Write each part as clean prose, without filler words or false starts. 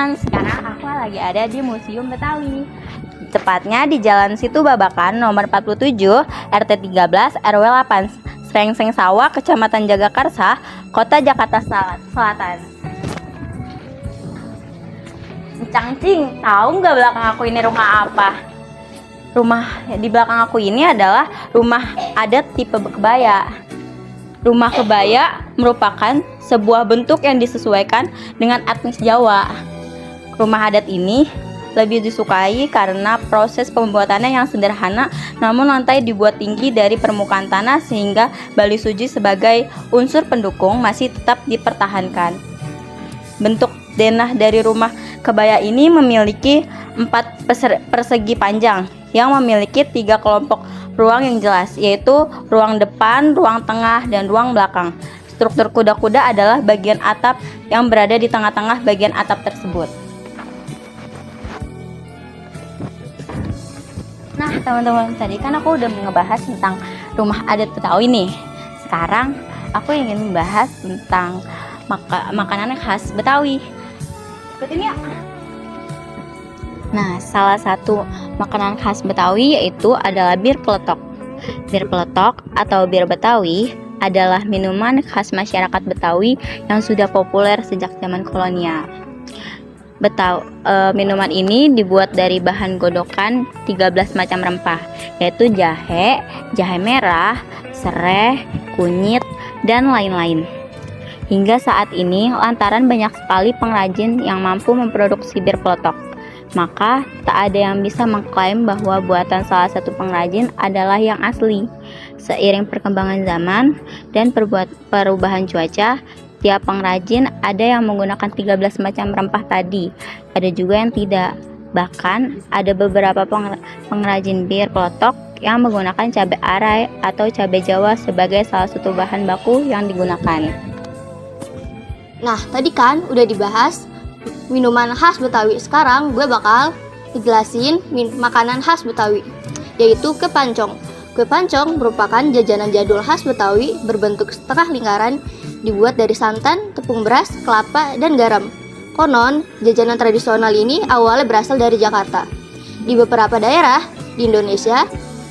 teman-teman, sekarang aku lagi ada di Museum Betawi. Tepatnya di Jalan Situ Babakan nomor 47, RT 13, RW 8, Srengseng Sawah, Kecamatan Jagakarsa, Kota Jakarta Selatan. Cangcing, tahu nggak belakang aku ini rumah apa? Rumah di belakang aku ini adalah rumah adat tipe kebaya. Rumah kebaya merupakan sebuah bentuk yang disesuaikan dengan etnis Jawa. Rumah adat ini lebih disukai karena proses pembuatannya yang sederhana, namun lantai dibuat tinggi dari permukaan tanah sehingga bali suji sebagai unsur pendukung masih tetap dipertahankan. Bentuk denah dari rumah kebaya ini memiliki 4 persegi panjang yang memiliki 3 kelompok ruang yang jelas, yaitu ruang depan, ruang tengah, dan ruang belakang. Struktur kuda-kuda adalah bagian atap yang berada di tengah-tengah bagian atap tersebut. Nah, teman-teman, tadi kan aku udah ngebahas tentang rumah adat Betawi nih. Sekarang aku ingin membahas tentang makanan khas Betawi. Ikutin ya. Nah, salah satu makanan khas Betawi yaitu adalah bir peletok. Bir peletok atau bir Betawi adalah minuman khas masyarakat Betawi yang sudah populer sejak zaman kolonial. Minuman ini dibuat dari bahan godokan 13 macam rempah, yaitu jahe, jahe merah, serai, kunyit, dan lain-lain. Hingga saat ini, lantaran banyak sekali pengrajin yang mampu memproduksi bir peletok, maka tak ada yang bisa mengklaim bahwa buatan salah satu pengrajin adalah yang asli. Seiring perkembangan zaman dan perubahan cuaca, tiap pengrajin ada yang menggunakan 13 macam rempah tadi, ada juga yang tidak. Bahkan ada beberapa pengrajin bir peletok yang menggunakan cabai arai atau cabai Jawa sebagai salah satu bahan baku yang digunakan. Nah, tadi kan udah dibahas minuman khas Betawi. Sekarang gue bakal ngejelasin makanan khas Betawi, yaitu kue pancong. Kue pancong merupakan jajanan jadul khas Betawi berbentuk setengah lingkaran, dibuat dari santan, tepung beras, kelapa, dan garam. Konon, jajanan tradisional ini awalnya berasal dari Jakarta. Di beberapa daerah di Indonesia,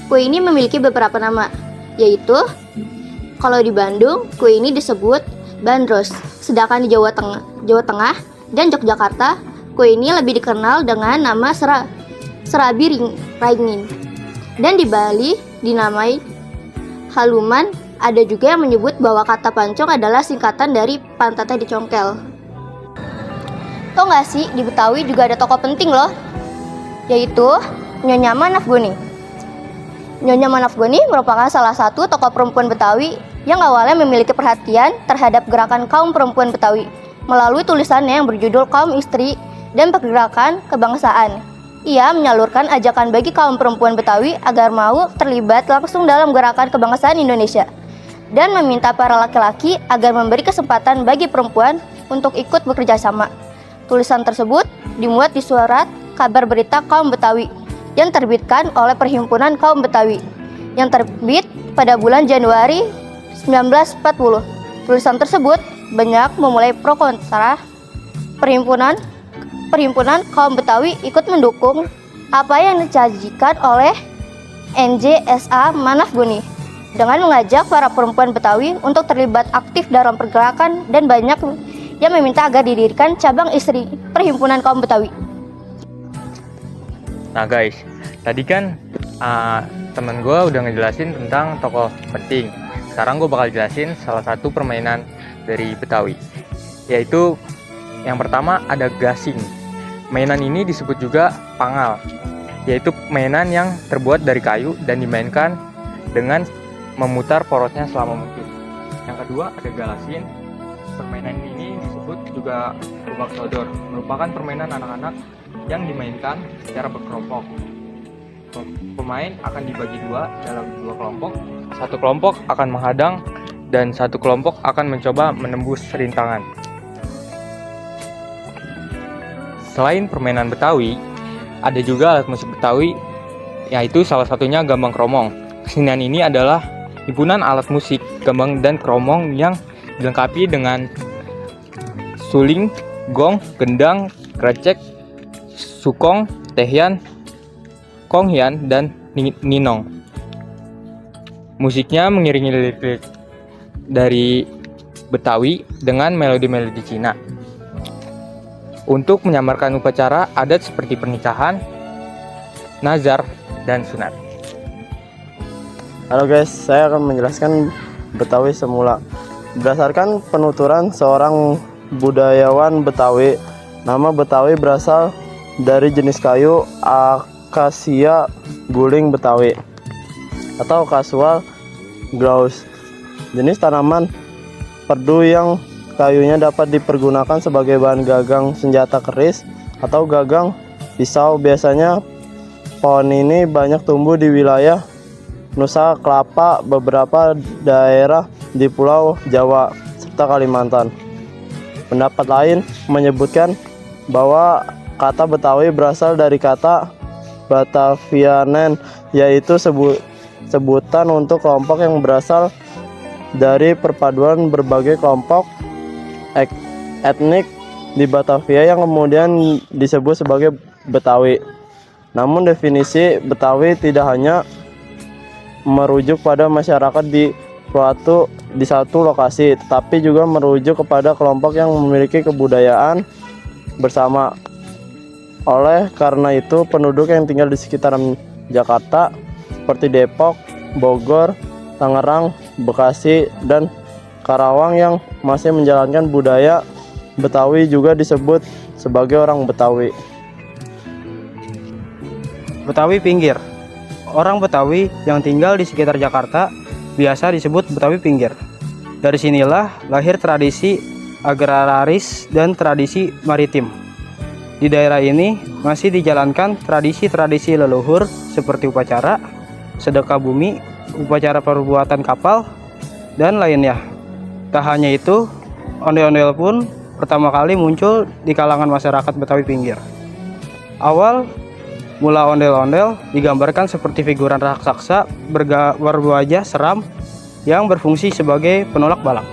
kue ini memiliki beberapa nama, yaitu kalau di Bandung, kue ini disebut bandros. Sedangkan di Jawa Tengah dan Yogyakarta, kue ini lebih dikenal dengan nama serabi ringin. Dan di Bali dinamai haluman. Ada juga yang menyebut bahwa kata pancong adalah singkatan dari pantatnya dicongkel. Tau gak sih, di Betawi juga ada tokoh penting loh, yaitu Nyonya Manafgoni. Nyonya Manafgoni merupakan salah satu tokoh perempuan Betawi yang awalnya memiliki perhatian terhadap gerakan kaum perempuan Betawi melalui tulisannya yang berjudul Kaum Istri dan Pergerakan Kebangsaan. Ia menyalurkan ajakan bagi kaum perempuan Betawi agar mau terlibat langsung dalam gerakan kebangsaan Indonesia dan meminta para laki-laki agar memberi kesempatan bagi perempuan untuk ikut bekerja sama. Tulisan tersebut dimuat di surat kabar berita kaum Betawi yang terbitkan oleh Perhimpunan Kaum Betawi yang terbit pada bulan Januari 1940. Tulisan tersebut banyak memulai pro kontra. Perhimpunan Kaum Betawi ikut mendukung apa yang dijanjikan oleh NJSA Manafgoni dengan mengajak para perempuan Betawi untuk terlibat aktif dalam pergerakan, dan banyak yang meminta agar didirikan cabang istri Perhimpunan Kaum Betawi. Nah guys, tadi kan temen gue udah ngejelasin tentang tokoh penting. Sekarang gue bakal jelasin salah satu permainan dari Betawi, yaitu yang pertama ada gasing. Mainan ini disebut juga pangal, yaitu mainan yang terbuat dari kayu dan dimainkan dengan memutar porosnya selama mungkin. Yang kedua ada galasin. Permainan ini disebut juga gobak sodor, merupakan permainan anak-anak yang dimainkan secara berkelompok. Pemain akan dibagi dalam dua kelompok. Satu kelompok akan menghadang dan satu kelompok akan mencoba menembus rintangan. Selain permainan Betawi, ada juga alat musik Betawi, yaitu salah satunya gambang kromong. Kesenian ini adalah himpunan alat musik gambang dan kromong yang dilengkapi dengan suling, gong, gendang, krecek, sukong, tehyan, konghian, dan ninong. Musiknya mengiringi lirik dari Betawi dengan melodi-melodi Cina. Untuk menyamarkan upacara adat seperti pernikahan, nazar, dan sunat. Halo guys, saya akan menjelaskan Betawi semula. Berdasarkan penuturan seorang budayawan Betawi, nama Betawi berasal dari jenis kayu akasia guling Betawi atau casual grouse, jenis tanaman perdu yang kayunya dapat dipergunakan sebagai bahan gagang senjata keris atau gagang pisau. Biasanya pohon ini banyak tumbuh di wilayah Nusa Kelapa, beberapa daerah di Pulau Jawa, serta Kalimantan. Pendapat lain menyebutkan bahwa kata Betawi berasal dari kata Batavianen, yaitu sebutan untuk kelompok yang berasal dari perpaduan berbagai kelompok etnik di Batavia yang kemudian disebut sebagai Betawi. Namun definisi Betawi tidak hanya merujuk pada masyarakat di satu lokasi, tetapi juga merujuk kepada kelompok yang memiliki kebudayaan bersama. Oleh karena itu, penduduk yang tinggal di sekitaran Jakarta seperti Depok, Bogor, Tangerang, Bekasi, dan Karawang yang masih menjalankan budaya Betawi juga disebut sebagai orang Betawi. Betawi pinggir. Orang Betawi yang tinggal di sekitar Jakarta biasa disebut Betawi pinggir. Dari sinilah lahir tradisi agraris dan tradisi maritim. Di daerah ini masih dijalankan tradisi-tradisi leluhur seperti upacara, sedekah bumi, upacara perbuatan kapal, dan lainnya. Tak hanya itu, ondel-ondel pun pertama kali muncul di kalangan masyarakat Betawi pinggir. Awal mula ondel-ondel digambarkan seperti figuran raksasa berwajah seram yang berfungsi sebagai penolak balak.